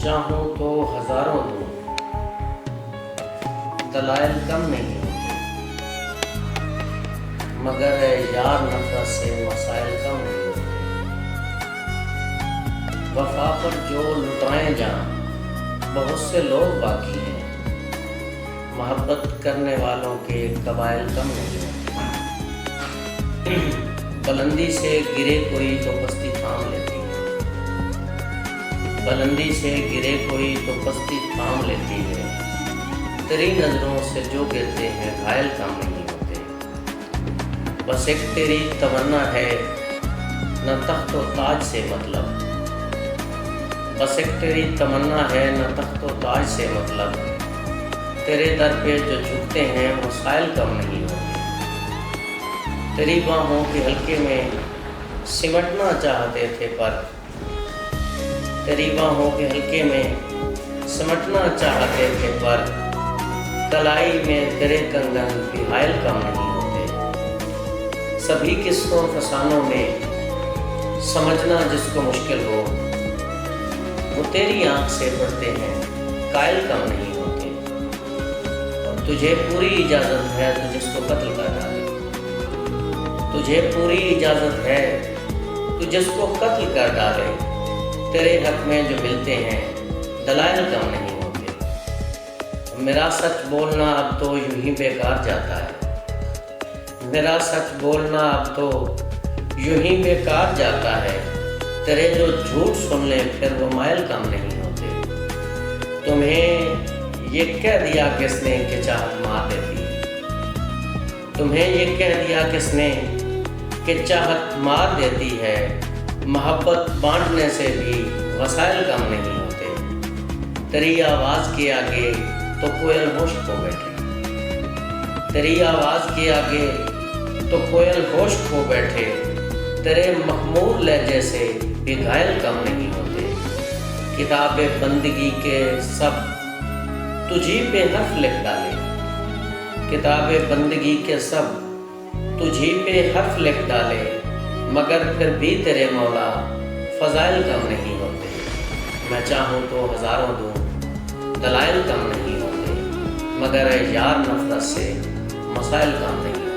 چاہوں تو ہزاروں دوں، دلائل کم نہیں ہوتے، مگر اے یار نفرت سے مسائل کم نہیں ہوتے۔ وفا پر جو لٹائیں جان بہت سے لوگ باقی ہیں، محبت کرنے والوں کے قبائل کم نہیں ہوتے۔ بلندی سے گرے کوئی تو پستی تھام لیتی ہے، بلندی سے گرے کوئی تو پستی تھام لیتی ہے، تیری نظروں سے جو گرتے ہیں گھائل کم نہیں ہوتے۔ بس ایک تیری تمنا ہے نہ تخت و تاج سے مطلب، بس ایک تیری تمنا ہے نہ تخت و تاج سے مطلب، تیرے در پہ جو جھکتے ہیں وہ سائل کم نہیں ہوتے۔ تیری باہوں کے حلقے میں سمٹنا چاہتے تھے پر، تیری باہوں کے حلقے میں سمٹنا چاہتے تھے پر، کلائی میں تیرے کنگن بھی حائل کم نہیں ہوتے۔ سبھی قصوں فسانوں میں سمجھنا جس کو مشکل ہو، وہ تیری آنکھ سے پڑھتے ہیں قائل کم نہیں ہوتے۔ اور تجھے پوری اجازت ہے تو جس کو قتل کر ڈالے، تجھے پوری اجازت ہے تو جس کو قتل کر ڈالے، تیرے حق میں جو ملتے ہیں دلائل کم نہیں ہوتے۔ میرا سچ بولنا اب تو یوں ہی بیکار جاتا ہے، میرا سچ بولنا اب تو یوں ہی بیکار جاتا ہے، تیرے جو جھوٹ سن لیں پھر وہ مائل کم نہیں ہوتے۔ تمہیں یہ کہہ دیا کس نے کہ چاہت مار دیتی ہے، تمہیں یہ کہہ دیا کس نے کہ چاہت مار دیتی ہے، محبت بانٹنے سے بھی وسائل کم نہیں ہوتے۔ تیری آواز کے آگے تو کوئل خشک ہو بیٹھے، تیری آواز کے آگے تو کوئل خشک ہو بیٹھے، تیرے مخمور لہجے سے بھی گھائل کم نہیں ہوتے۔ کتاب بندگی کے سب تجھی پہ حرف لکھ ڈالے، کتاب بندگی کے سب تجھی پہ حرف لکھ ڈالے، مگر پھر بھی تیرے مولا فضائل کم نہیں ہوتے۔ میں چاہوں تو ہزاروں دوں، دلائل کم نہیں ہوتے، مگر اے یار نفرت سے مسائل کم نہیں ہوتے۔